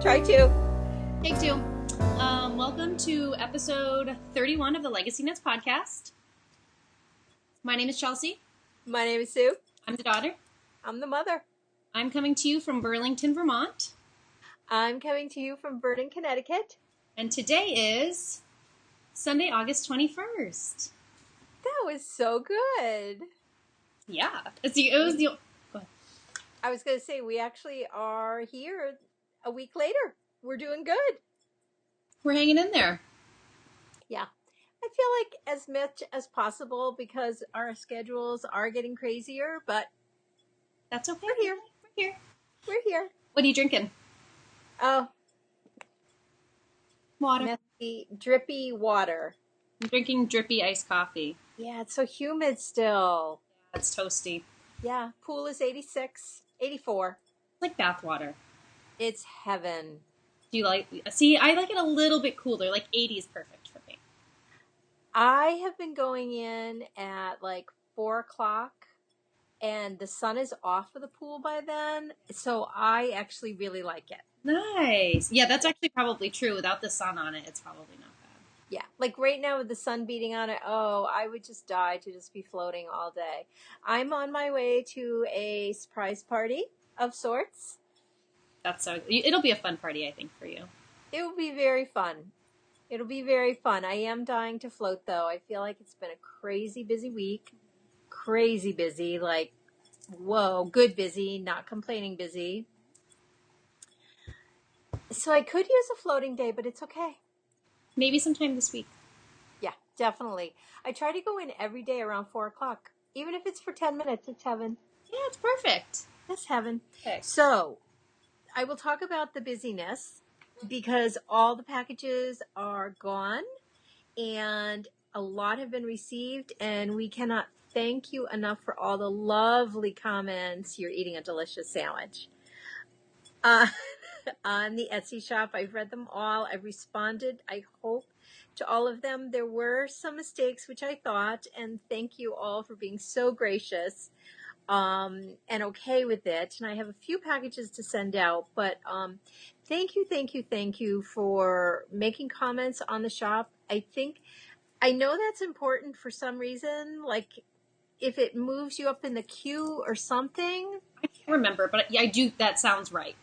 Try two. Take two. Welcome to episode 31 of the LegacyKnitz podcast. My name is Chelsea. My name is Sue. I'm the daughter. I'm the mother. I'm coming to you from Burlington, Vermont. I'm coming to you from Vernon, Connecticut. And today is Sunday, August 21st. That was so good. Yeah. Go ahead. I was going to say, we actually are here a week later. We're doing good. We're hanging in there. Yeah. I feel like as much as possible because our schedules are getting crazier, but that's okay. We're here. What are you drinking? Oh. Water. Messy, drippy water. I'm drinking drippy iced coffee. Yeah, it's so humid still. Yeah, it's toasty. Yeah, pool is 86, 84. It's like bath water. It's heaven. Do you like? See, I like it a little bit cooler. Like 80 is perfect for me. I have been going in at like 4 o'clock and the sun is off of the pool by then. So I actually really like it. Nice. Yeah, that's actually probably true. Without the sun on it, it's probably not bad. Yeah. Like right now with the sun beating on it, I would just die to just be floating all day. I'm on my way to a surprise party of sorts. It'll be a fun party, I think, for you. It will be very fun. It'll be very fun. I am dying to float, though. I feel like it's been a crazy busy week. Crazy busy. Like, whoa, good busy, not complaining busy. So I could use a floating day, but it's okay. Maybe sometime this week. Yeah, definitely. I try to go in every day around 4 o'clock. Even if it's for 10 minutes, it's heaven. Yeah, it's perfect. That's heaven. Okay. So I will talk about the busyness because all the packages are gone and a lot have been received, and we cannot thank you enough for all the lovely comments. You're eating a delicious sandwich. On the Etsy shop, I've read them all. I've responded, I hope, to all of them. There were some mistakes, which I thought, and thank you all for being so gracious and okay with it. And I have a few packages to send out, but thank you for making comments on the shop. I know that's important for some reason, like if it moves you up in the queue or something. I can't remember, but yeah, I do. That sounds right.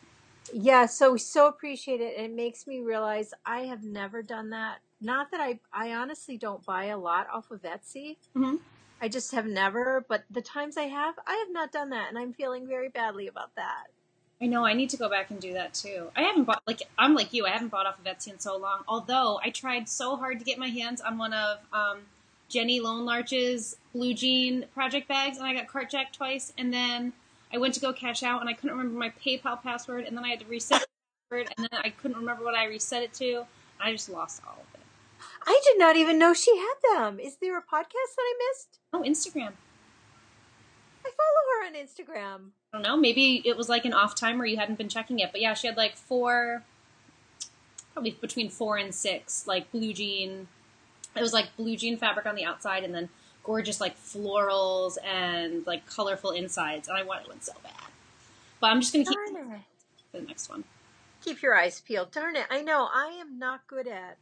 Yeah, so appreciate it. And it makes me realize I have never done that. Not that I honestly don't buy a lot off of Etsy. Mm-hmm. I just have never, but the times I have not done that, and I'm feeling very badly about that. I know, I need to go back and do that too. I haven't bought, I'm like you, I haven't bought off of Etsy in so long, although I tried so hard to get my hands on one of Jenny Lone Larch's blue jean project bags, and I got cart jacked twice, and then I went to go cash out, and I couldn't remember my PayPal password, and then I had to reset the password, and then I couldn't remember what I reset it to, and I just lost all of it. I did not even know she had them. Is there a podcast that I missed? Oh, Instagram. I follow her on Instagram. I don't know. Maybe it was like an off time where you hadn't been checking it. But yeah, she had like probably between 4 and 6, like blue jean. It was like blue jean fabric on the outside and then gorgeous like florals and like colorful insides. And I wanted one so bad. But I'm just going to keep it for the next one. Keep your eyes peeled. Darn it. I know. I am not good at.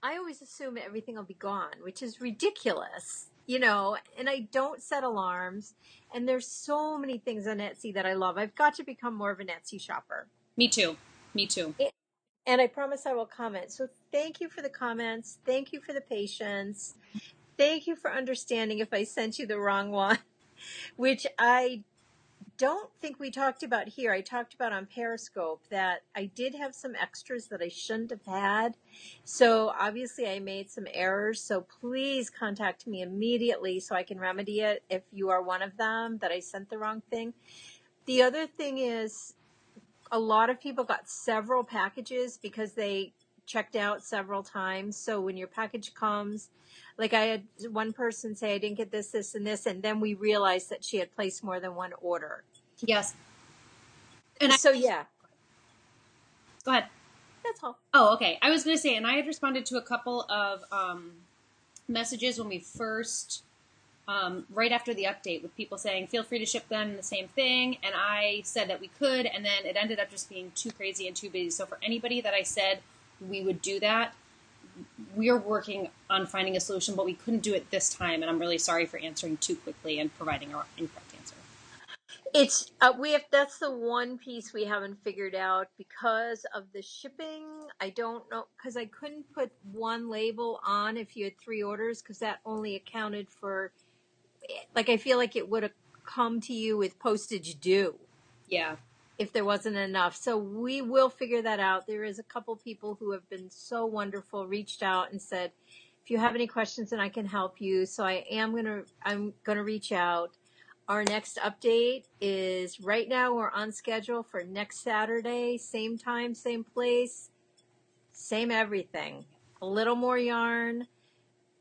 I always assume everything will be gone, which is ridiculous, and I don't set alarms. And there's so many things on Etsy that I love. I've got to become more of an Etsy shopper. Me too. And I promise I will comment. So thank you for the comments. Thank you for the patience. Thank you for understanding if I sent you the wrong one, which I don't think we talked about here. I talked about on Periscope that I did have some extras that I shouldn't have had. So obviously I made some errors. So please contact me immediately so I can remedy it if you are one of them that I sent the wrong thing. The other thing is a lot of people got several packages because they checked out several times. So when your package comes, like I had one person say, I didn't get this, this, and this. And then we realized that she had placed more than one order. Yes. And yeah. Go ahead. That's all. Oh, okay. I was going to say, and I had responded to a couple of messages when we first right after the update with people saying, feel free to ship them the same thing. And I said that we could, and then it ended up just being too crazy and too busy. So for anybody that I said we would do that, we're working on finding a solution, but we couldn't do it this time. And I'm really sorry for answering too quickly and providing an incorrect answer. It's that's the one piece we haven't figured out because of the shipping. I don't know, because I couldn't put one label on if you had 3 orders, because that only accounted for, like, I feel like it would have come to you with postage due Yeah. if there wasn't enough. So we will figure that out. There is a couple people who have been so wonderful, reached out and said, if you have any questions, then I can help you. So I'm gonna reach out. Our next update is, right now we're on schedule for next Saturday, same time, same place, same everything. A little more yarn,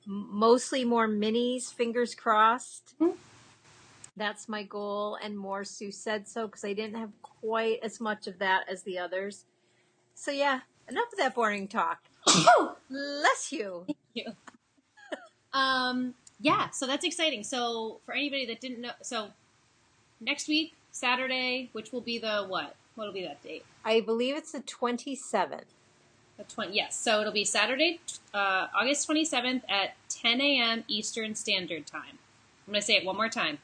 mostly more minis, fingers crossed. Mhm. That's my goal, and more Sue Said So, because I didn't have quite as much of that as the others. So yeah, enough of that boring talk. Bless you. Thank you. Yeah, so that's exciting. So for anybody that didn't know, so next week, Saturday, which will be the what? What'll be that date? I believe it's the 27th. The 20. Yes, so it'll be Saturday, August 27th at 10 a.m. Eastern Standard Time. I'm going to say it one more time.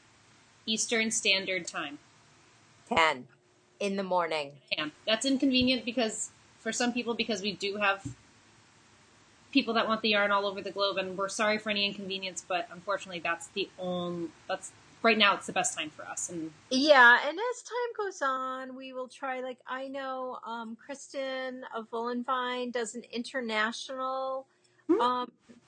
Eastern Standard Time. 10 in the morning. Yeah, that's inconvenient because for some people, because we do have people that want the yarn all over the globe, and we're sorry for any inconvenience, but unfortunately that's right now it's the best time for us. And Yeah, and as time goes on, we will try, like, I know Kristen of Vine does an international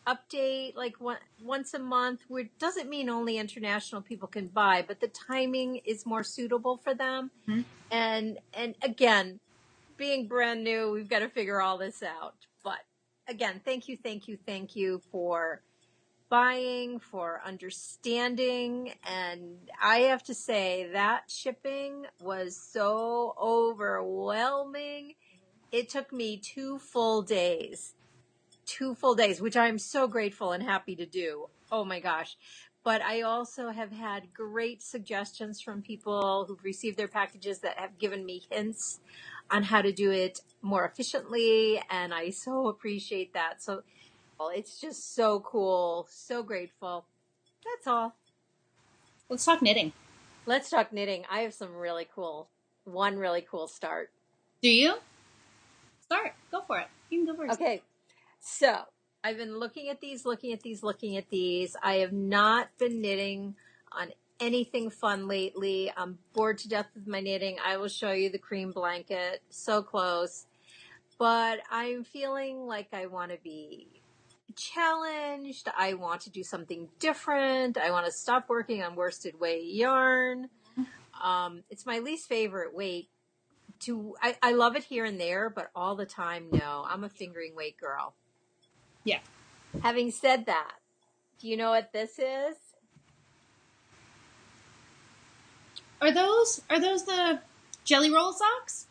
update, like once a month, which doesn't mean only international people can buy, but the timing is more suitable for them. Mhm. And again, being brand new, we've got to figure all this out. But again, thank you for buying, for understanding. And I have to say that shipping was so overwhelming. It took me 2 full days, which I'm so grateful and happy to do. Oh my gosh. But I also have had great suggestions from people who've received their packages that have given me hints on how to do it more efficiently. And I so appreciate that. So it's just so cool. So grateful. That's all. let's talk knitting. Let's talk knitting. I have one really cool start. Do you? Start. Go for it. You can go first. Okay. So I've been looking at these. I have not been knitting on anything fun lately. I'm bored to death with my knitting. I will show you the cream blanket. So close. But I'm feeling like I want to be challenged. I want to do something different. I want to stop working on worsted weight yarn. It's my least favorite weight. I love it here and there, but all the time, no. I'm a fingering weight girl. Yeah. Having said that, do you know what this is? Are those the jelly roll socks?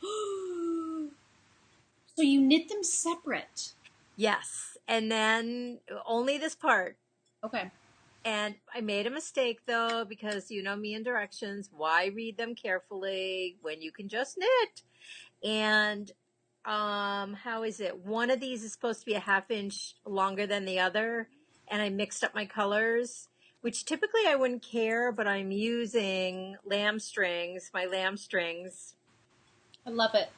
So you knit them separate. Yes. And then only this part. Okay. And I made a mistake though, because you know me and directions. Why read them carefully when you can just knit? And how is it? One of these is supposed to be a 1/2 inch longer than the other, and I mixed up my colors, which typically I wouldn't care, but I'm using my lamb strings. I love it.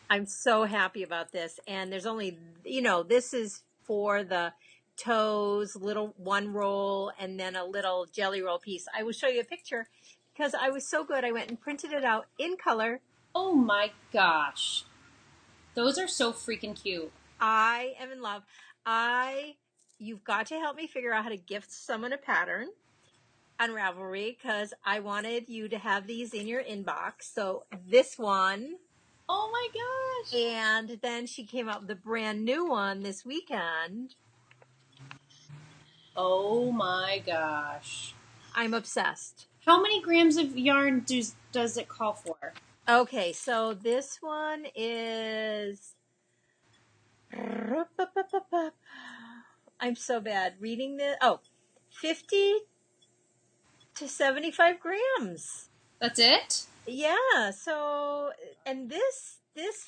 I'm so happy about this. And there's only, this is for the toes, little one roll, and then a little jelly roll piece. I will show you a picture because I was so good. I went and printed it out in color. Oh my gosh. Those are so freaking cute. I am in love. You've got to help me figure out how to gift someone a pattern on Ravelry, because I wanted you to have these in your inbox. So this one. Oh my gosh. And then she came out with a brand new one this weekend. Oh my gosh. I'm obsessed. How many grams of yarn does it call for? Okay, so this one is... I'm so bad reading this. 50 to 75 grams. That's it? Yeah. So, and this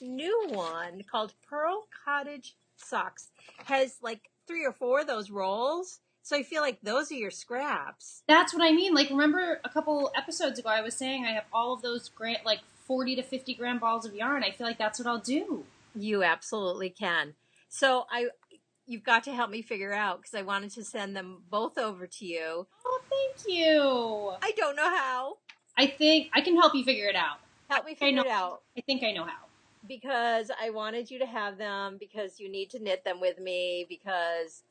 new one called Pearl Cottage Socks has like 3 or 4 of those rolls. So I feel like those are your scraps. That's what I mean. Like, remember a couple episodes ago, I was saying I have all of those like 40 to 50 gram balls of yarn. I feel like that's what I'll do. You absolutely can. So you've got to help me figure out, because I wanted to send them both over to you. Oh, thank you. I don't know how. I think I can help you figure it out. Help me figure it out. I think I know how. Because I wanted you to have them, because you need to knit them with me, because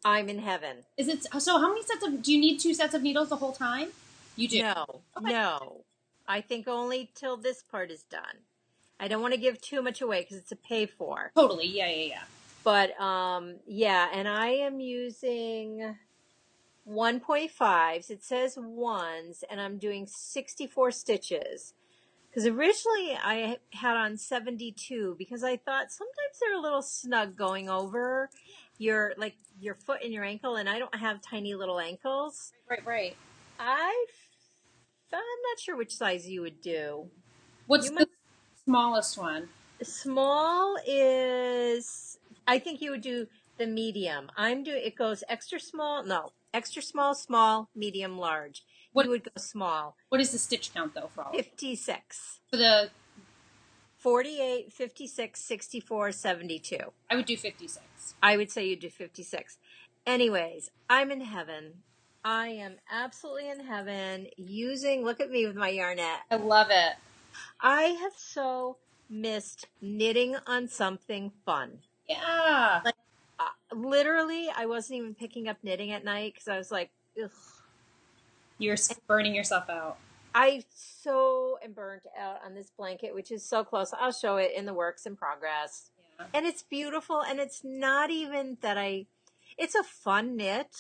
I'm in heaven. Is it so? How many do you need 2 sets of needles the whole time? You do? No, Okay. no. I think only till this part is done. I don't want to give too much away because it's a pay for. Totally. Yeah. But yeah, and I am using 1.5s. It says ones, and I'm doing 64 stitches. Because originally I had on 72, because I thought sometimes they're a little snug going over your foot and your ankle, and I don't have tiny little ankles. Right. I'm not sure which size you would do. What's the smallest one? Small is, I think you would do the medium. It goes extra small, small, medium, large. You would go small. What is the stitch count, though, for all? 56. For the 48, 56, 64, 72. I would do 56. I would say you'd do 56. Anyways, I'm in heaven. I am absolutely in heaven look at me with my yarnette. I love it. I have so missed knitting on something fun. Yeah. Like, literally, I wasn't even picking up knitting at night because I was like, ugh. You're burning yourself out. I so am burnt out on this blanket, which is so close. I'll show it in the works in progress. Yeah. And it's beautiful, and it's not even that it's a fun knit.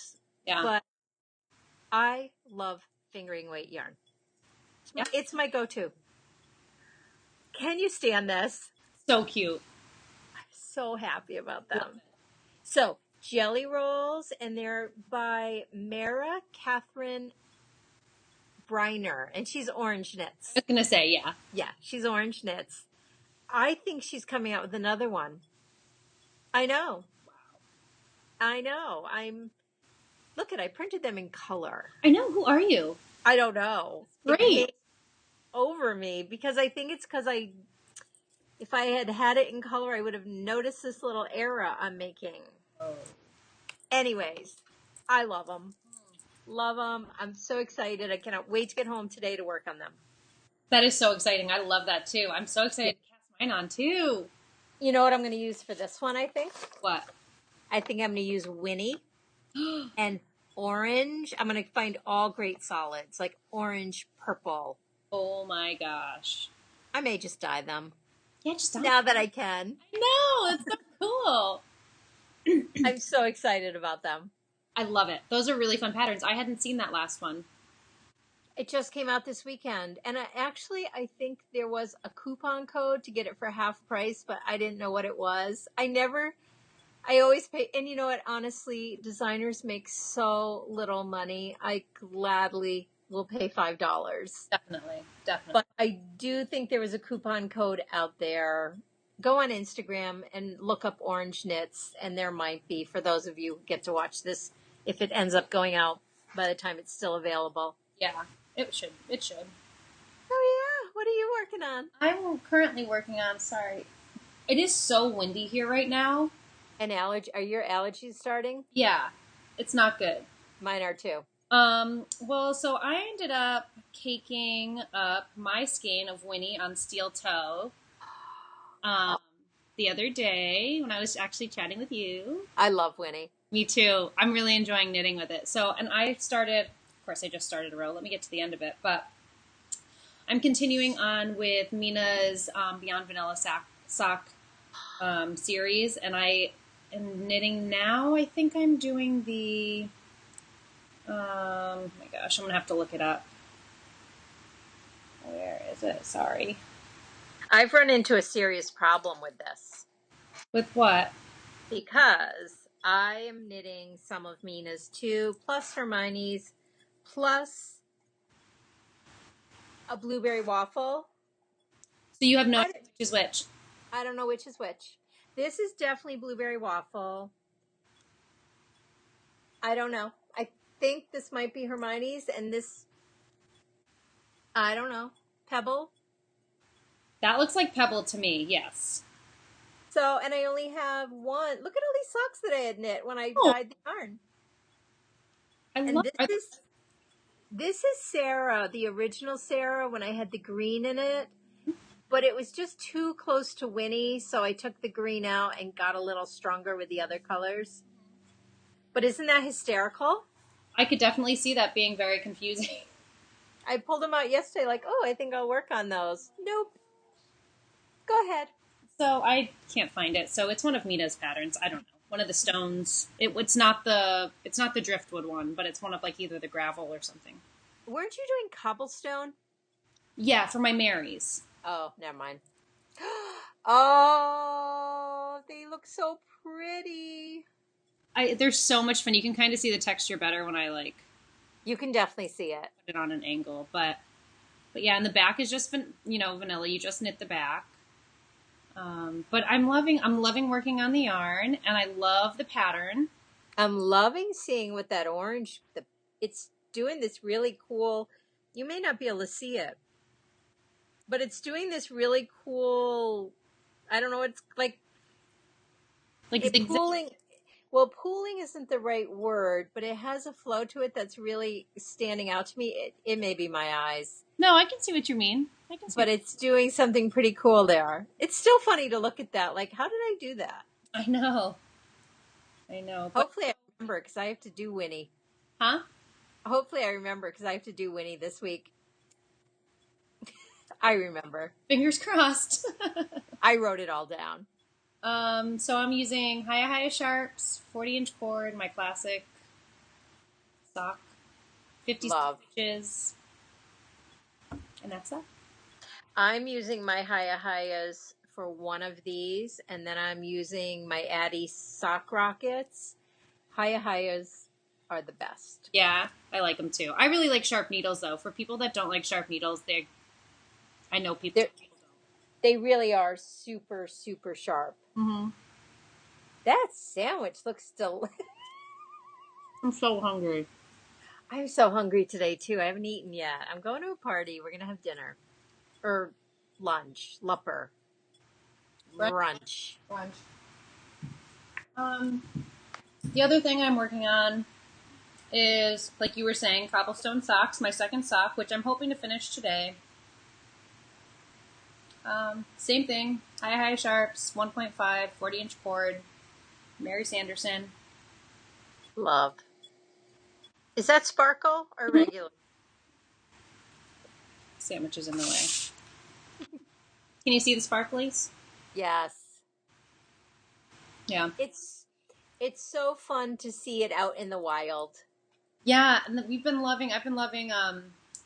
Yeah. But I love fingering weight yarn. Yeah. It's my go-to. Can you stand this? So cute. I'm so happy about them. So, jelly rolls, and they're by Mara Catherine Briner, and she's Orange Knits. I was going to say, yeah. Yeah, she's Orange Knits. I think she's coming out with another one. I know. Wow. I know. I printed them in color. I know. Who are you? I don't know. Great. It came over me because I think it's because if I had it in color, I would have noticed this little error I'm making. Oh. Anyways, I love them. Love them. I'm so excited. I cannot wait to get home today to work on them. That is so exciting. I love that too. I'm so excited to cast mine on too. You know what I'm going to use for this one, I think? What? I think I'm going to use Winnie and orange. I'm going to find all great solids, like orange, purple. Oh my gosh. I may just dye them. Yeah, just dye now that I can. I know. It's so cool. I'm so excited about them. I love it. Those are really fun patterns. I hadn't seen that last one. It just came out this weekend. And I think there was a coupon code to get it for half price, but I didn't know what it was. I always pay. And you know what? Honestly, designers make so little money. I gladly will pay $5. Definitely. But I do think there was a coupon code out there. Go on Instagram and look up Orange Knits, and there might be, for those of you who get to watch this, if it ends up going out by the time it's still available. Yeah, it should. Oh, yeah. What are you working on? I'm currently working on, it is so windy here right now. Are your allergies starting? Yeah, it's not good. Mine are too. Well, so I ended up caking up my skein of Winnie on steel toe the other day when I was actually chatting with you. I love Winnie. Me too. I'm really enjoying knitting with it. So, and I just started a row. Let me get to the end of it. But I'm continuing on with Mina's Beyond Vanilla Sock series, and I am knitting now. I think I'm doing the... oh my gosh, I'm going to have to look it up. Where is it? Sorry. I've run into a serious problem with this. With what? Because I am knitting some of Mina's too, plus Hermione's, plus A blueberry waffle. So you have no I, idea which is which. I don't know which is which. This is definitely blueberry waffle. I don't know. I think this might be Hermione's, and this, I don't know, Pebble. That looks like Pebble to me, yes. So, and I only have one. Look at all these socks that I had knit when I Oh, dyed the yarn. I And love this is Sarah, the original Sarah, when I had the green in it. But it was just too close to Winnie, so I took the green out and got a little stronger with the other colors. But isn't that hysterical? I could definitely see that being very confusing. I pulled them out yesterday, like, oh, I think I'll work on those. Nope. Go ahead. So I can't find it. So it's one of Mita's patterns. I don't know. One of the stones. It's not the driftwood one, but it's one of like either the gravel or something. Weren't you doing cobblestone? Yeah, for my Marys. Oh, never mind. Oh, they look so pretty. There's so much fun. You can kind of see the texture better when I like You can definitely see it. put it on an angle. But yeah, and the back is just vanilla. You just knit the back. But I'm loving working on the yarn, and I love the pattern. I'm loving seeing what that orange, it's doing this really cool, you may not be able to see it, but it's doing this really cool, I don't know, it's like, Like it zigzag. pooling, well, pooling isn't the right word, but it has a flow to it that's really standing out to me. It may be my eyes, No, I can see what you mean. I can see. but it's doing something pretty cool there. It's still funny to look at that, like, how did I do that? I know. I know. But Hopefully I remember, because I have to do Winnie. huh? Hopefully I remember, because I have to do Winnie this week. I remember. Fingers crossed. I wrote it all down. So I'm using Hiya Sharps, 40-inch cord, my classic sock, 50 Love. stitches, and that's that. I'm using my Hayas for one of these, and then I'm using my Addy sock rockets. Hayas are the best. Yeah, I like them too. I really like sharp needles though. For people that don't like sharp needles, I know people They really are super, super sharp. Mm-hmm. That sandwich looks delicious. I'm so hungry. I'm so hungry today too. I haven't eaten yet. I'm going to a party. We're gonna have dinner. Or lunch. Lupper. Brunch. The other thing I'm working on is, like you were saying, cobblestone socks, my second sock, which I'm hoping to finish today. Same thing, High Sharps, 1.5, 40-inch cord, Mary Sanderson. Love. Is that sparkle or regular? Sandwiches in the way. Can you see the sparklies? Yes. Yeah. It's so fun to see it out in the wild. Yeah, and I've been loving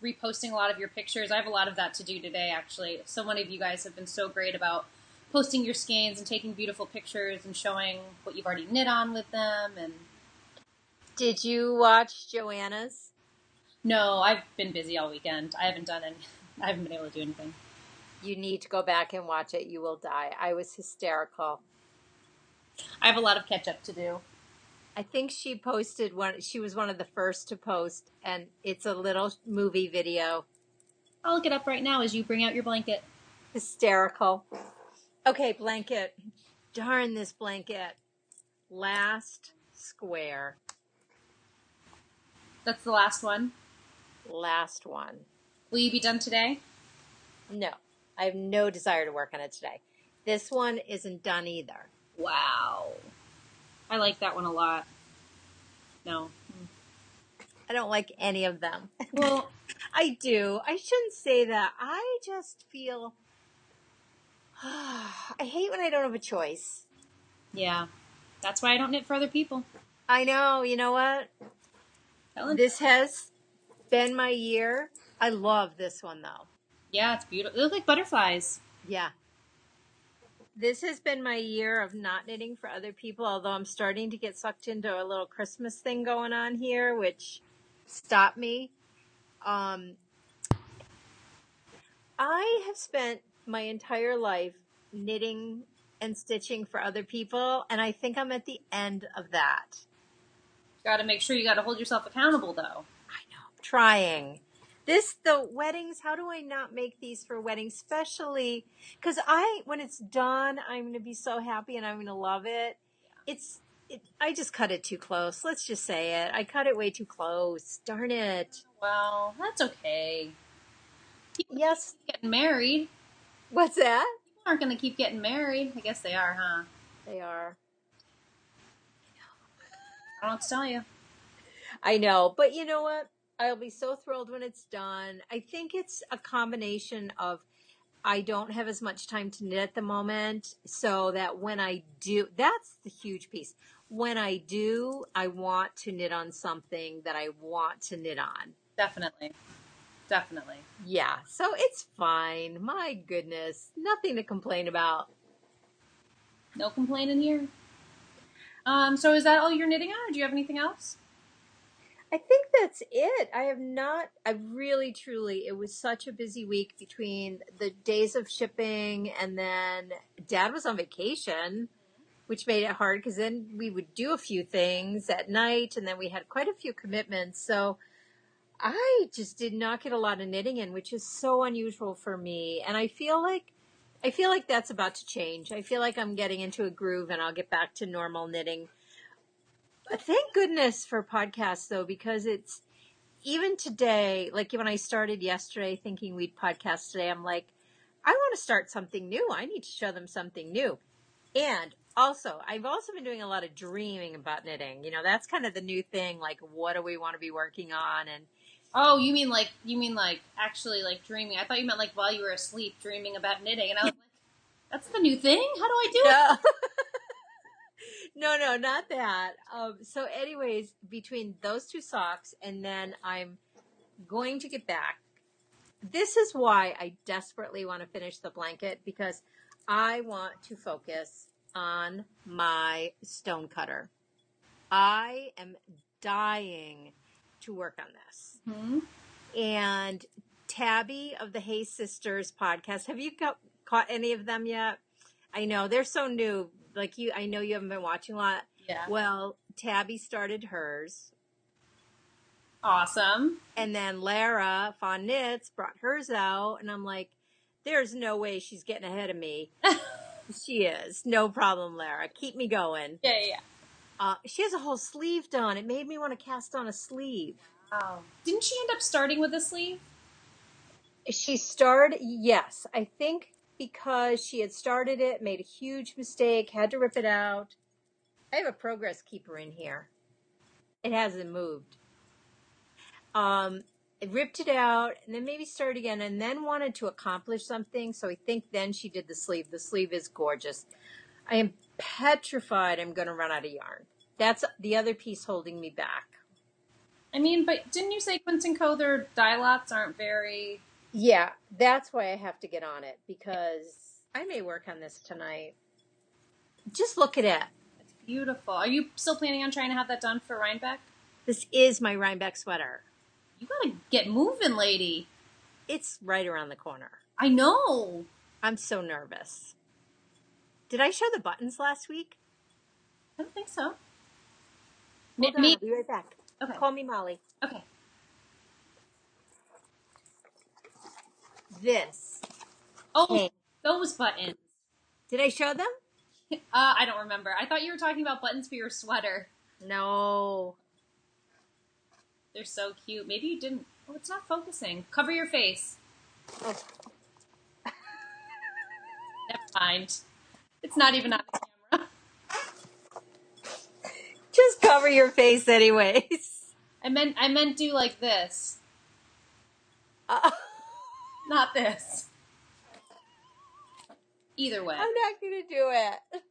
reposting a lot of your pictures. I have a lot of that to do today, actually. So many of you guys have been so great about posting your skeins and taking beautiful pictures and showing what you've already knit on with them. And Did you watch Joanna's? no, I've been busy all weekend. I haven't been able to do anything. You need to go back and watch it. You will die. I was hysterical. I have a lot of catch up to do. I think she posted one. She was one of the first to post, and it's a little movie video. I'll look it up right now as you bring out your blanket. Hysterical. Okay, blanket. Darn this blanket. Last square. That's the last one. Last one. Will you be done today? No, I have no desire to work on it today. This one isn't done either. Wow. I like that one a lot. No. I don't like any of them. Well, I do. I shouldn't say that. I just feel... I hate when I don't have a choice. yeah. That's why I don't knit for other people. I know. You know what? This has been my year. I love this one, though. Yeah, it's beautiful. They look like butterflies. Yeah. This has been my year of not knitting for other people, although I'm starting to get sucked into a little Christmas thing going on here, which stopped me. I have spent my entire life knitting and stitching for other people, and I think I'm at the end of that. Got to make sure you got to hold yourself accountable, though. I know. I'm trying. The weddings, how do I not make these for weddings? Especially because when it's done, I'm going to be so happy and I'm going to love it. I just cut it too close. Let's just say it. I cut it way too close. Darn it. Well, that's okay. People Yes. keep getting married. What's that? People aren't going to keep getting married. I guess they are, huh? They are. I don't know what to tell you. I know. But you know what? I'll be so thrilled when it's done. I think it's a combination of I don't have as much time to knit at the moment, so that when I do, that's the huge piece. When I do, I want to knit on something that I want to knit on. Definitely. Definitely. Yeah, so it's fine. My goodness, nothing to complain about. No complaining here. So is that all you're knitting on, or do you have anything else? I think that's it. I really, truly, it was such a busy week between the days of shipping and then Dad was on vacation, which made it hard because then we would do a few things at night and then we had quite a few commitments. So I just did not get a lot of knitting in, which is so unusual for me. And I feel like that's about to change. I feel like I'm getting into a groove and I'll get back to normal knitting. But thank goodness for podcasts though, because it's even today, like when I started yesterday thinking we'd podcast today, I'm like, I want to start something new. I need to show them something new. And also, I've also been doing a lot of dreaming about knitting. You know, that's kind of the new thing. Like, what do we want to be working on? And Oh, you mean like actually like dreaming? I thought you meant like while you were asleep dreaming about knitting, and I was like, that's the new thing. How do I do it? no, not that. So anyways, between those two socks and then I'm going to get back. This is why I desperately want to finish the blanket because I want to focus on my stone cutter. I am dying to work on this. Hmm? And Tabby of the Hey Sisters podcast, have you caught any of them yet? I know they're so new. Like I know you haven't been watching a lot. Yeah. Well, Tabby started hers. Awesome. And then Lara Fawn Knits brought hers out. And I'm like, there's no way she's getting ahead of me. She is. No problem, Lara. Keep me going. Yeah. She has a whole sleeve done. It made me want to cast on a sleeve. Wow. Didn't she end up starting with a sleeve? She started, yes. I think because she had started it, made a huge mistake, had to rip it out. I have a progress keeper in here. It hasn't moved. It ripped it out and then maybe started again and then wanted to accomplish something. So I think then she did the sleeve. The sleeve is gorgeous. I am petrified I'm going to run out of yarn. That's the other piece holding me back. I mean, but didn't you say Quince & Co. their dye lots aren't very... Yeah, that's why I have to get on it because I may work on this tonight. Just look at it. It's beautiful. Are you still planning on trying to have that done for Rhinebeck? This is my Rhinebeck sweater. You gotta get moving, lady. It's right around the corner. I know. I'm so nervous. Did I show the buttons last week? I don't think so. Hold on, I'll be right back. Okay. Call me Molly. Okay. This. Oh, Hey. those buttons. Did I show them? I don't remember. I thought you were talking about buttons for your sweater. No. They're so cute. Maybe you didn't. Oh, it's not focusing. Cover your face. Oh. Never mind. It's not even on the camera. Just cover your face anyways. I meant do like this. Not this. Either way. I'm not going to do it.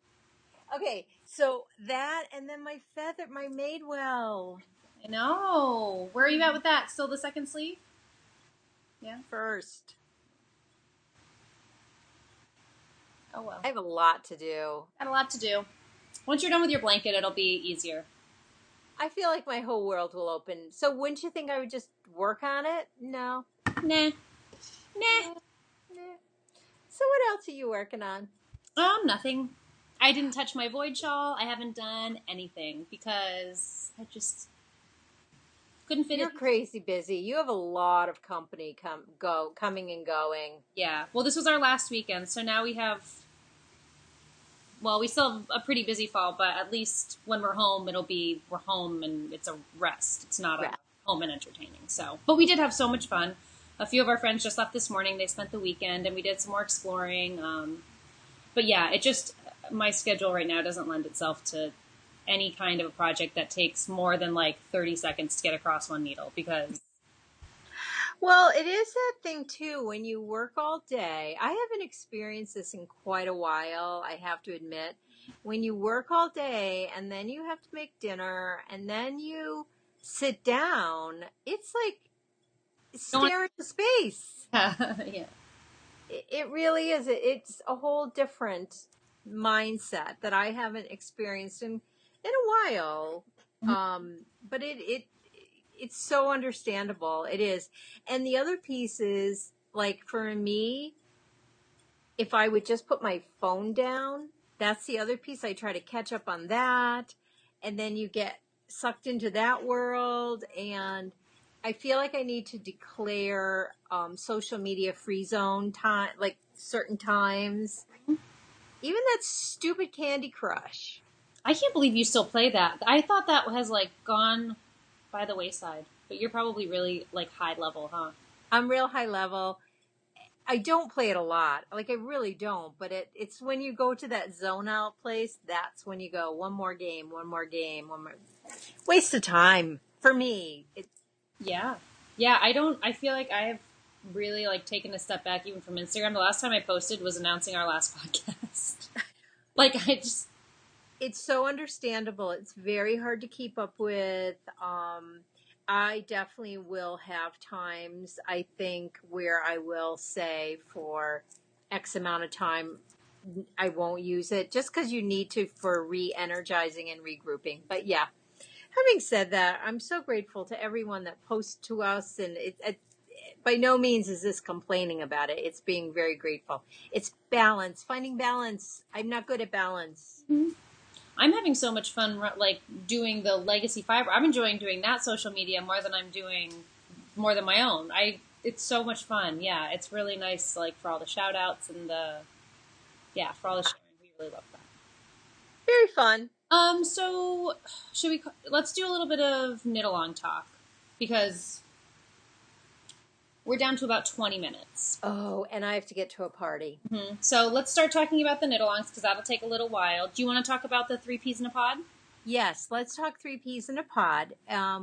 Okay, so that and then my feather, my Madewell. I know. Where are you at with that? Still the second sleeve? Yeah. First. Oh well. I have a lot to do. Got a lot to do. Once you're done with your blanket, it'll be easier. I feel like my whole world will open. So wouldn't you think I would just work on it? No. Nah. So what else are you working on? Nothing. I didn't touch my void shawl. I haven't done anything because I just couldn't fit You're it. crazy busy. You have a lot of company coming and going. Yeah. Well, this was our last weekend, so now we have. Well, we still have a pretty busy fall, but at least when we're home, we're home and it's a rest. It's not a Right. home and entertaining. So, but we did have so much fun. A few of our friends just left this morning. They spent the weekend and we did some more exploring. But yeah, my schedule right now doesn't lend itself to any kind of a project that takes more than like 30 seconds to get across one needle because Well, it is that thing too, when you work all day. I haven't experienced this in quite a while, I have to admit. When you work all day and then you have to make dinner and then you sit down, it's like no one, staring into space. yeah. It really is. It's a whole different mindset that I haven't experienced in a while. But it's so understandable. It is. And the other piece is, like, for me, if I would just put my phone down, that's the other piece. I try to catch up on that. And then you get sucked into that world. And I feel like I need to declare social media free zone time, like certain times. Even that stupid Candy Crush. I can't believe you still play that. I thought that has like gone by the wayside, but you're probably really like high level, huh? I'm real high level. I don't play it a lot. Like, I really don't. But it's when you go to that zone out place, that's when you go, one more game, one more game, one more. Waste of time for me. Yeah. Yeah, I feel like I have really like taken a step back even from Instagram. The last time I posted was announcing our last podcast. Like It's so understandable. It's very hard to keep up with. I definitely will have times, I think, where I will say for X amount of time, I won't use it just because you need to for re-energizing and regrouping. But yeah, having said that, I'm so grateful to everyone that posts to us, and by no means is this complaining about it. It's being very grateful. It's balance, finding balance. I'm not good at balance. I'm having so much fun like doing the legacy fiber. I'm enjoying doing that social media more than my own. It's so much fun. Yeah, it's really nice like for all the shout outs and for all the sharing. We really love that. Very fun. So let's do a little bit of knit along talk because we're down to about 20 minutes. Oh, and I have to get to a party. So let's start talking about the knit alongs because that'll take a little while. Do you want to talk about the 3 peas in a pod? Yes, let's talk 3 peas in a pod,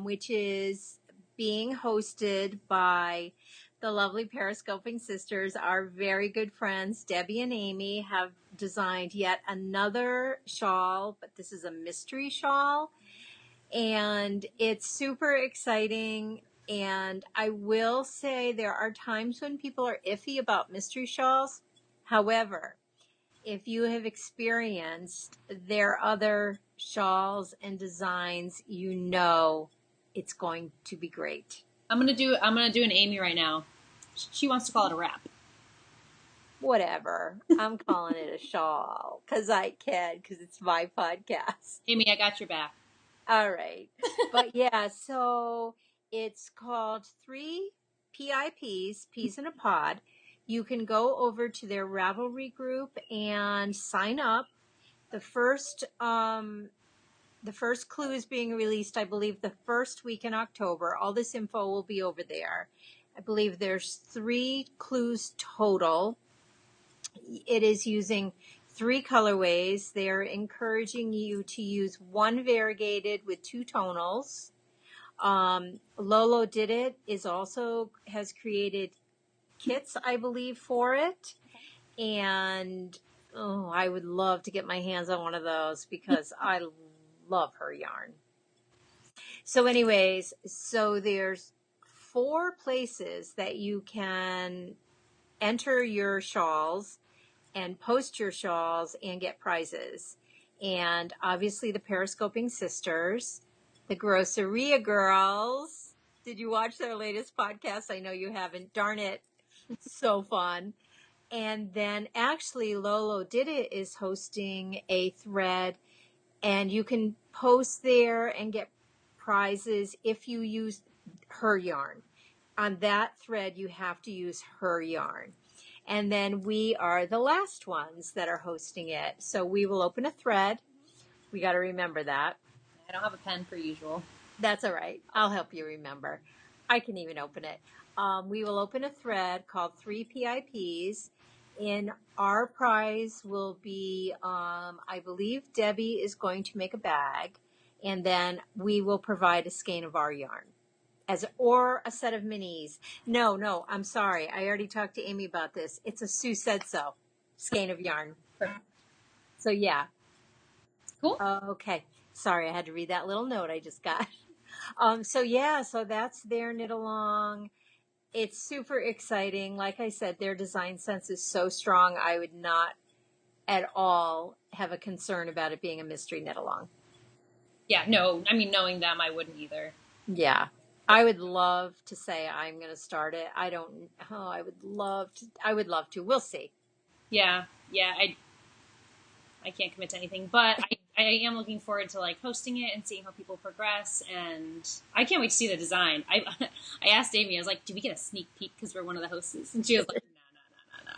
which is being hosted by the lovely Periscoping sisters. Our very good friends, Debbie and Amy, have designed yet another shawl, but this is a mystery shawl. And it's super exciting. And I will say there are times when people are iffy about mystery shawls. However, if you have experienced their other shawls and designs, you know it's going to be great. I'm gonna do an Amy right now. She wants to call it a wrap. Whatever. I'm calling it a shawl because I can, because it's my podcast. Amy, I got your back. All right. But yeah, so it's called 3 PIPs, Peas in a Pod. You can go over to their Ravelry group and sign up. The first clue is being released, I believe, the first week in October. All this info will be over there. I believe there's 3 clues total. It is using 3 colorways. They're encouraging you to use 1 variegated with 2 tonals. Lolo Did It has created kits, I believe, for it. And I would love to get my hands on one of those because I love her yarn. So anyways, there's 4 places that you can enter your shawls and post your shawls and get prizes. And obviously the Periscoping sisters, the Grosseria girls. Did you watch their latest podcast? I know you haven't. Darn it. So fun. And then actually Lolo Did It is hosting a thread, and you can post there and get prizes if you use her yarn. On that thread, you have to use her yarn. And then we are the last ones that are hosting it. So we will open a thread. We got to remember that. I don't have a pen per usual. That's all right. I'll help you remember. I can even open it. We will open a thread called 3 PIPs. And our prize will be, I believe Debbie is going to make a bag. And then we will provide a skein of our yarn. Or a set of minis. No, I'm sorry. I already talked to Amy about this. It's a Sue Said So skein of yarn. Perfect. So yeah. Cool. Okay. Sorry, I had to read that little note I just got. So that's their knit along. It's super exciting. Like I said, their design sense is so strong. I would not at all have a concern about it being a mystery knit along. Yeah, no, I mean, knowing them, I wouldn't either. Yeah. I would love to say I'm going to start it. I would love to. We'll see. Yeah, I can't commit to anything, but I am looking forward to like hosting it and seeing how people progress, and I can't wait to see the design. I asked Amy, I was like, "Do we get a sneak peek because we're one of the hosts?" And she was like,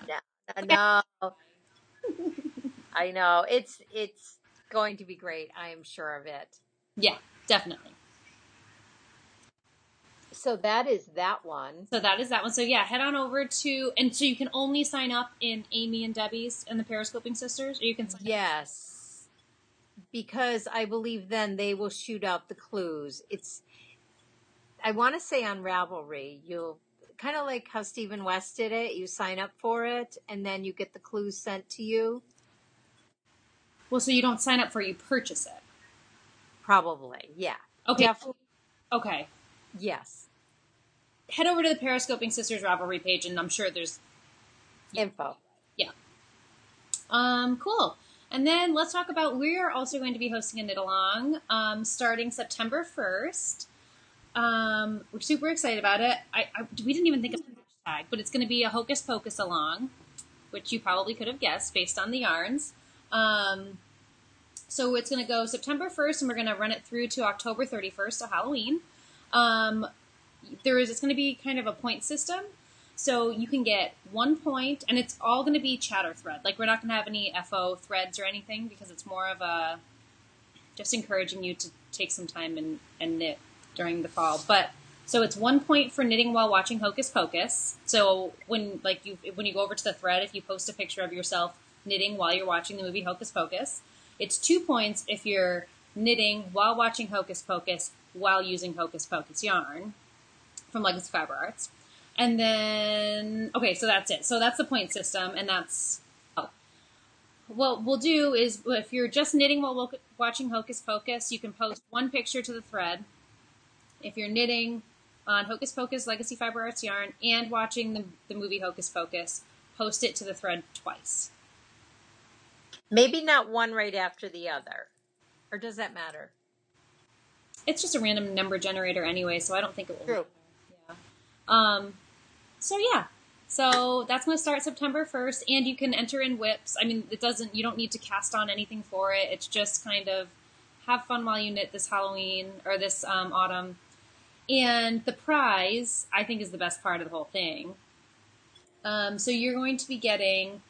"No." No. I know. It's going to be great. I am sure of it. Yeah, definitely. So that is that one. So that is that one. So yeah, head on over to, and so you can only sign up in Amy and Debbie's and the Periscoping Sisters, or you can sign Yes. Because I believe then they will shoot out the clues. I want to say on Ravelry, you'll kind of like how Stephen West did it. You sign up for it and then you get the clues sent to you. Well, so you don't sign up for it, you purchase it. Probably. Yeah. Okay. Definitely. Okay. Yes. Head over to the Periscoping Sisters Ravelry page, and I'm sure there's info. Yeah. Cool. And then let's talk about, we're also going to be hosting a knit along starting September 1st. We're super excited about it. We didn't even think of the hashtag, but it's going to be a Hocus Pocus along, which you probably could have guessed based on the yarns. So it's going to go September 1st, and we're going to run it through to October 31st, so Halloween. It's going to be kind of a point system. So you can get 1 point, and it's all going to be chatter thread. Like, we're not going to have any FO threads or anything, because it's more of a just encouraging you to take some time and knit during the fall. But so it's 1 point for knitting while watching Hocus Pocus. So when you go over to the thread, if you post a picture of yourself knitting while you're watching the movie Hocus Pocus, it's 2 points if you're knitting while watching Hocus Pocus while using Hocus Pocus yarn from Legacy Fiber Arts. And then, okay, so that's it. So that's the point system, and that's, what we'll do is, if you're just knitting while watching Hocus Pocus, you can post one picture to the thread. If you're knitting on Hocus Pocus Legacy Fiber Arts yarn and watching the movie Hocus Pocus, post it to the thread twice. Maybe not one right after the other. Or does that matter? It's just a random number generator anyway, so I don't think it will. True. Yeah. So that's going to start September 1st, and you can enter in whips. I mean, you don't need to cast on anything for it. It's just kind of have fun while you knit this Halloween or this autumn. And the prize, I think, is the best part of the whole thing. So you're going to be getting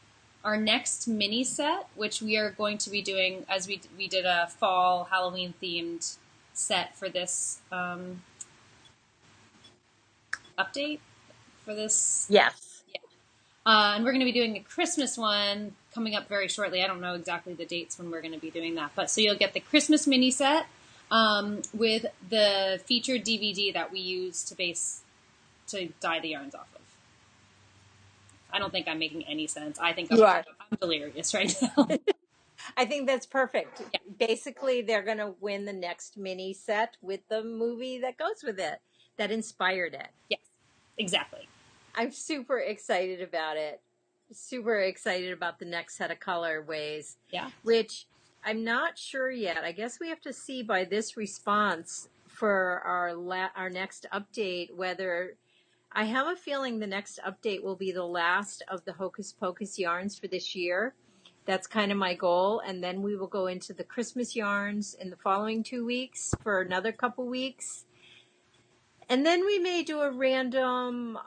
our next mini set, which we are going to be doing as we did a fall Halloween themed set for this update for this. Yes. Yeah. And we're going to be doing a Christmas one coming up very shortly. I don't know exactly the dates when we're going to be doing that, but so you'll get the Christmas mini set with the featured DVD that we use to dye the yarns off of. I don't think I'm making any sense. I think I'm delirious right now. I think that's perfect. Yeah. Basically, they're going to win the next mini set with the movie that goes with it, that inspired it. Yes, exactly. I'm super excited about it. Super excited about the next set of colorways. Yeah. Which I'm not sure yet. I guess we have to see by this response for our next update whether I have a feeling the next update will be the last of the Hocus Pocus yarns for this year. That's kind of my goal. And then we will go into the Christmas yarns in the following 2 weeks for another couple weeks. And then we may do a random,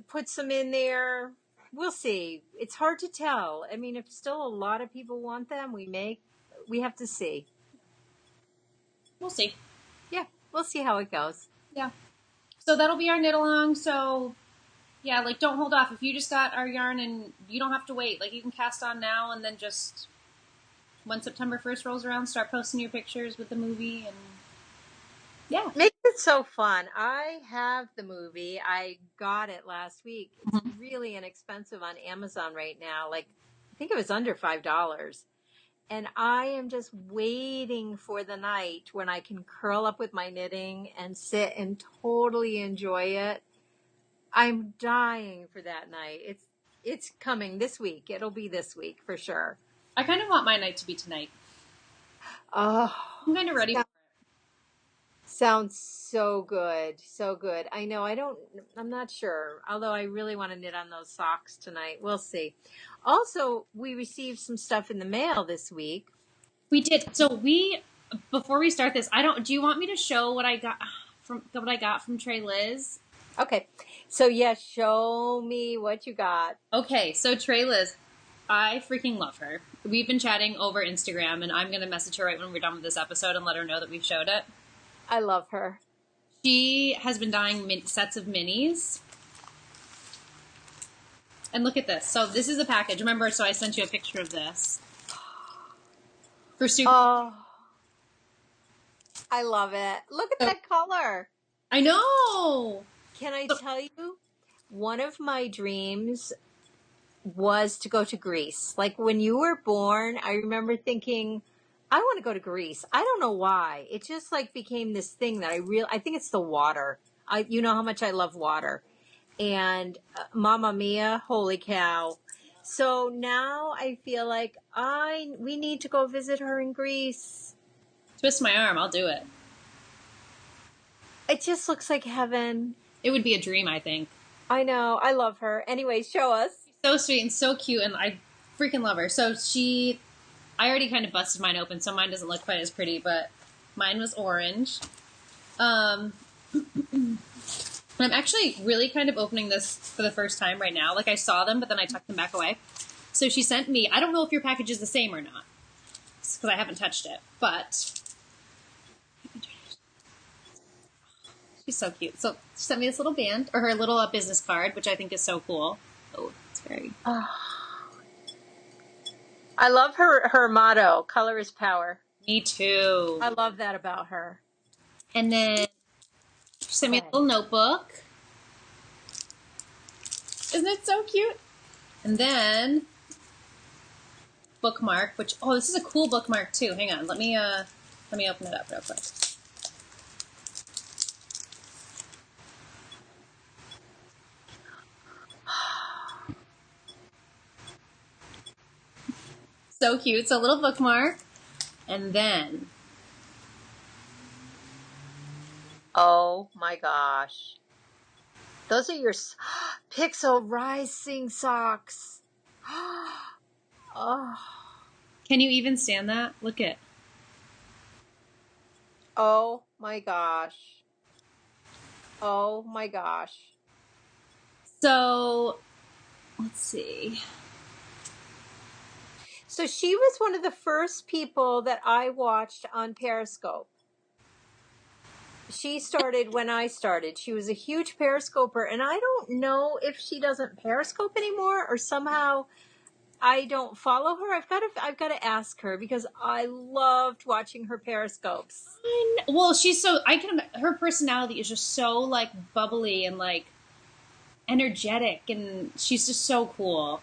put some in there. We'll see. It's hard to tell. I mean, if still a lot of people want them, we have to see. We'll see. Yeah, we'll see how it goes. Yeah. So that'll be our knit along. So yeah, like don't hold off. If you just got our yarn and you don't have to wait, like you can cast on now and then just when September 1st rolls around, start posting your pictures with the movie and yeah. Makes it so fun. I have the movie. I got it last week. It's really inexpensive on Amazon right now. Like, I think it was under $5. And I am just waiting for the night when I can curl up with my knitting and sit and totally enjoy it. I'm dying for that night. It's coming this week. It'll be this week for sure. I kind of want my night to be tonight. Oh, I'm kind of ready for it. Sounds so good. So good. I know. I'm not sure. Although I really want to knit on those socks tonight. We'll see. Also, we received some stuff in the mail this week. We did. So before we start this, do you want me to show what I got from Trey Liz? Okay. So yeah, show me what you got. Okay. So Trey Liz, I freaking love her. We've been chatting over Instagram and I'm going to message her right when we're done with this episode and let her know that we've showed it. I love her. She has been dyeing sets of minis. And look at this. So this is a package. Remember, so I sent you a picture of this. For super. Oh, I love it. Look at that color. I know. Can I tell you, one of my dreams was to go to Greece. Like when you were born, I remember thinking, I want to go to Greece. I don't know why. It just like became this thing that I think it's the water. You know how much I love water. And Mamma Mia, holy cow. So now I feel like we need to go visit her in Greece. Twist my arm, I'll do it. It just looks like heaven. It would be a dream, I think. I know. I love her. Anyway, show us. She's so sweet and so cute, and I freaking love her. So I already kind of busted mine open, so mine doesn't look quite as pretty, but mine was orange. I'm actually really kind of opening this for the first time right now. Like I saw them, but then I tucked them back away. So she sent me, I don't know if your package is the same or not, because I haven't touched it, but she's so cute. So she sent me this little band, or her little business card, which I think is so cool. Oh, it's very... I love her motto, color is power. Me too. I love that about her. And then she sent me a little notebook. Isn't it so cute? And then bookmark, which this is a cool bookmark too. Hang on, let me open it up real quick. So cute. So a little bookmark. And then oh my gosh. Those are your Pixel Rising socks. Oh. Can you even stand that? Look at. Oh my gosh. Oh my gosh. So let's see. So she was one of the first people that I watched on Periscope. She started when I started. She was a huge Periscoper, and I don't know if she doesn't Periscope anymore or somehow I don't follow her. I've got to ask her because I loved watching her Periscopes. Well, her personality is just so like bubbly and like energetic, and she's just so cool.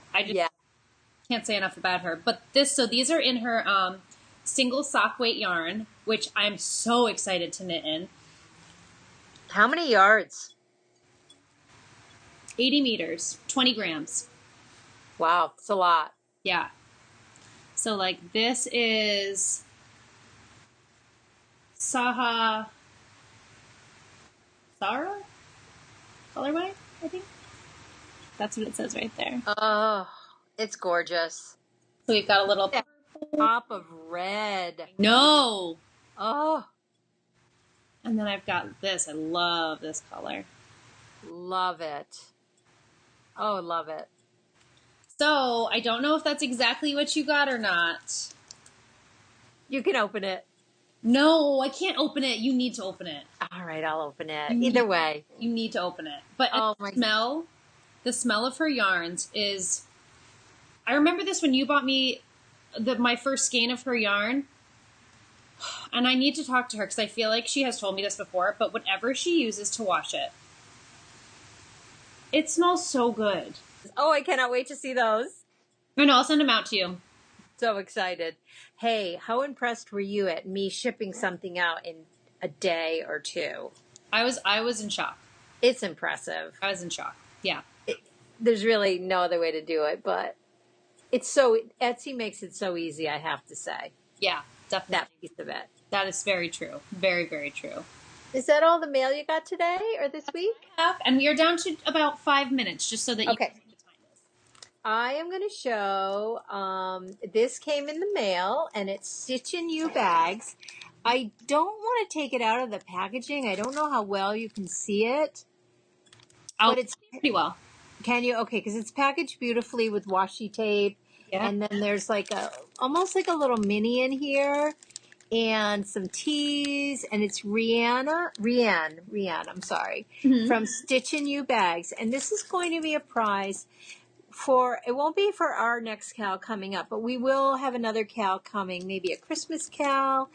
Can't say enough about her. But these are in her single sock weight yarn, which I'm so excited to knit in. How many yards? 80 meters, 20 grams. Wow, it's a lot. Yeah. So like this is Sahara? colorway, I think. That's what it says right there. Oh, it's gorgeous. So we've got a little That pop of red. No. Oh, And then I've got this. I love this color. love it. Oh, love it. So I don't know if that's exactly what you got or not. You can open it. No, I can't open it. You need to open it. All right, I'll open it. Either way. You need to open it. But the smell of her yarns is... I remember this when you bought me my first skein of her yarn. And I need to talk to her because I feel like she has told me this before, but whatever she uses to wash it, it smells so good. Oh, I cannot wait to see those. I know, I'll send them out to you. So excited. Hey, how impressed were you at me shipping something out in a day or two? I was in shock. It's impressive. I was in shock. Yeah. There's really no other way to do it, but Etsy makes it so easy, I have to say. Yeah, definitely. That piece of it. That is very true. Very, very true. Is that all the mail you got today or this week? And we are down to about 5 minutes, just so that you can see what time it is. I am going to show, this came in the mail, and it's Stitch in You bags. I don't want to take it out of the packaging. I don't know how well you can see it. But it's pretty well. Can you? Okay, because it's packaged beautifully with washi tape. Yeah. And then there's almost like a little mini in here. And some teas, and it's Rianne, I'm sorry, from Stitch in You bags. And this is going to be a prize it won't be for our next cal coming up, but we will have another cal coming, maybe a Christmas cal.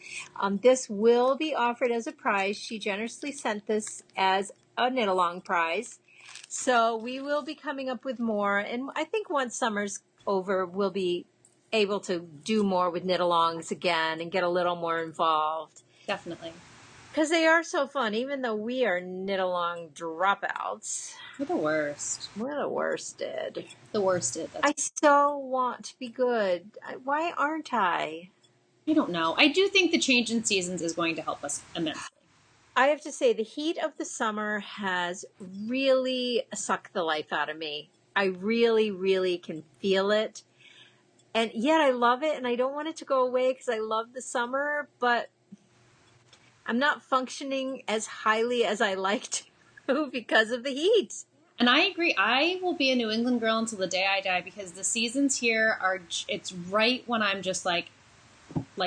This will be offered as a prize. She generously sent this as a knit along prize. So we will be coming up with more. And I think once summer's over, we'll be able to do more with knit-alongs again and get a little more involved. Definitely. Because they are so fun, even though we are knit-along dropouts. We're the worst. We're the worsted. The worsted. I so want to be good. Why aren't I? I don't know. I do think the change in seasons is going to help us immensely. I have to say, the heat of the summer has really sucked the life out of me. I really, really can feel it. And yet I love it, and I don't want it to go away because I love the summer, but I'm not functioning as highly as I like to because of the heat. And I agree. I will be a New England girl until the day I die because the seasons here it's right when I'm just like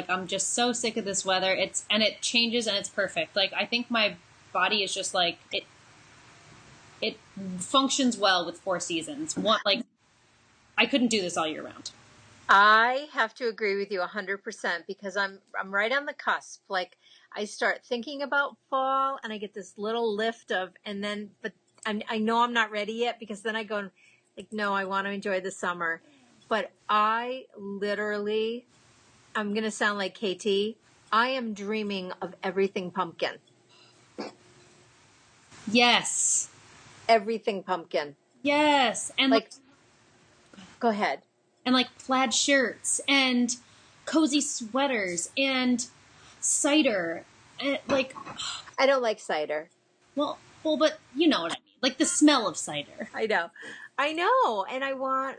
I'm just so sick of this weather. And it changes and it's perfect. Like, I think my body is just like, it functions well with 4 seasons. I couldn't do this all year round. I have to agree with you 100% because I'm right on the cusp. Like, I start thinking about fall and I get this little lift but I know I'm not ready yet because then I go like, no, I want to enjoy the summer. But I'm going to sound like KT. I am dreaming of everything pumpkin. Yes. Everything pumpkin. Yes. And go ahead. And plaid shirts and cozy sweaters and cider. And I don't like cider. Well, but you know what I mean. Like the smell of cider. I know. And I want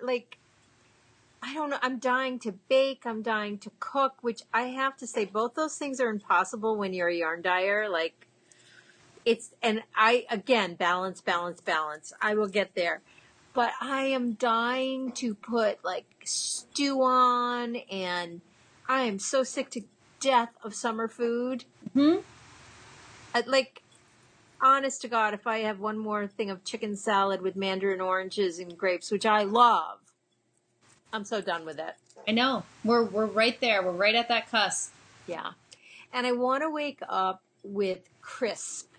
I don't know. I'm dying to bake. I'm dying to cook, which I have to say, both those things are impossible when you're a yarn dyer. Balance. I will get there. But I am dying to put stew on, and I am so sick to death of summer food. Mm-hmm. Honest to God, if I have one more thing of chicken salad with mandarin oranges and grapes, which I love, I'm so done with it. I know. We're right there. We're right at that cusp. Yeah. And I want to wake up with crisp.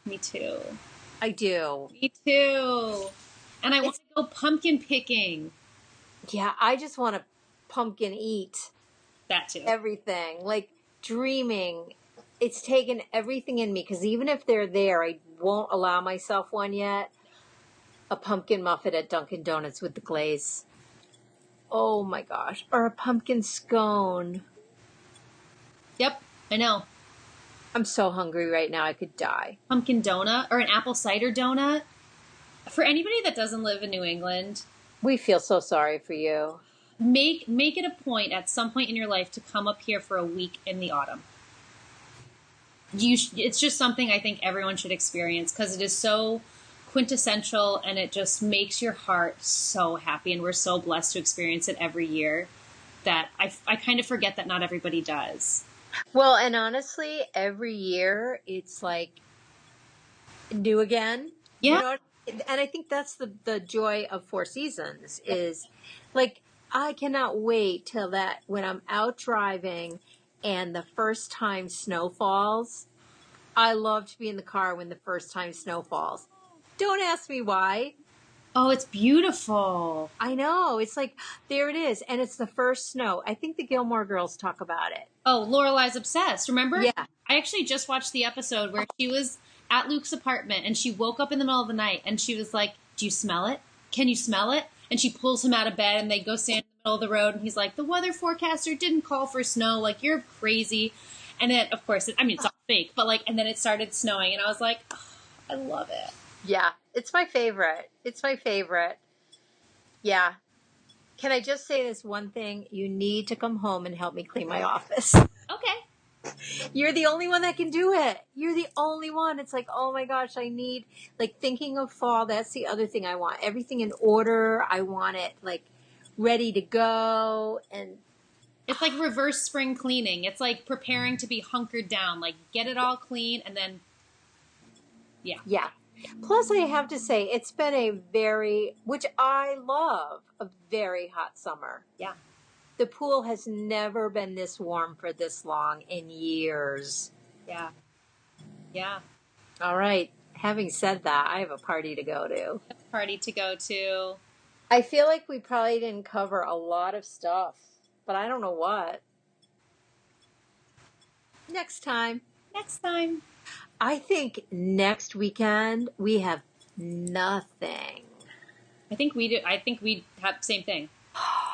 Me too. I do. Me too. And I want to go pumpkin picking. Yeah, I just want to pumpkin eat. That too. Everything. Dreaming. It's taken everything in me, because even if they're there, I won't allow myself one yet. A pumpkin muffin at Dunkin' Donuts with the glaze. Oh my gosh. Or a pumpkin scone. Yep, I know. I'm so hungry right now, I could die. Pumpkin donut or an apple cider donut. For anybody that doesn't live in New England, We feel so sorry for you. make it a point at some point in your life to come up here for a week in the autumn. It's just something I think everyone should experience because it is so quintessential and it just makes your heart so happy. And we're so blessed to experience it every year that I kind of forget that not everybody does. Well, and honestly, every year it's like new again. Yeah. You know, and I think that's the joy of Four Seasons is like, I cannot wait till that when I'm out driving and the first time snow falls. I love to be in the car when the first time snow falls. Don't ask me why. Oh, it's beautiful. I know. It's like, there it is. And it's the first snow. I think the Gilmore Girls talk about it. Oh, Lorelai's obsessed. Remember? Yeah. I actually just watched the episode where she was at Luke's apartment and she woke up in the middle of the night and she was like, do you smell it? Can you smell it? And she pulls him out of bed and they go stand in the middle of the road and he's like, the weather forecaster didn't call for snow. Like, you're crazy. And then, of course, it's all fake, but like, and then it started snowing and I was like, oh, I love it. Yeah. It's my favorite. It's my favorite. Yeah. Can I just say this one thing? You need to come home and help me clean my office. Okay. You're the only one that can do it. You're the only one. It's like, oh my gosh, I need, like, thinking of fall. That's the other thing I want. Everything in order. I want it, like, ready to go. And it's like reverse spring cleaning. It's like preparing to be hunkered down. Like, get it all clean and then, yeah. Yeah. Plus, I have to say, it's been a very, which I love, a very hot summer. Yeah. The pool has never been this warm for this long in years. Yeah. Yeah. All right. Having said that, I have a party to go to. Party to go to. I feel like we probably didn't cover a lot of stuff, but I don't know what. Next time. Next time. I think next weekend we have nothing. I think we do. I think we have the same thing.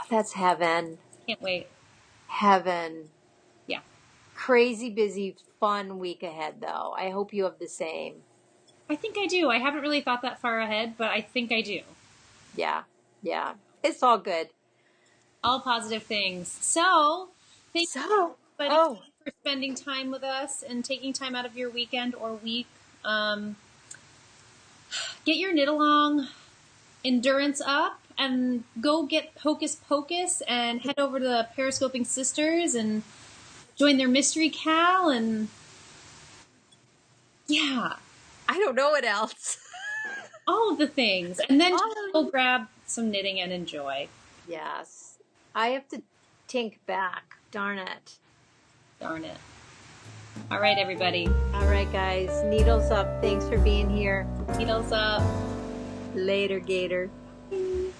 That's heaven. Can't wait. Heaven. Yeah. Crazy busy, fun week ahead, though. I hope you have the same. I think I do. I haven't really thought that far ahead, but I think I do. Yeah. Yeah. It's all good. All positive things. So, thank you everybody for spending time with us and taking time out of your weekend or week. Get your knit along endurance up and go get Hocus Pocus and head over to the Periscoping Sisters and join their mystery cal and yeah. I don't know what else. All of the things. And then go grab some knitting and enjoy. Yes. I have to tink back. Darn it. Darn it. All right, everybody. All right, guys. Needles up. Thanks for being here. Needles up. Later, Gator. Bye.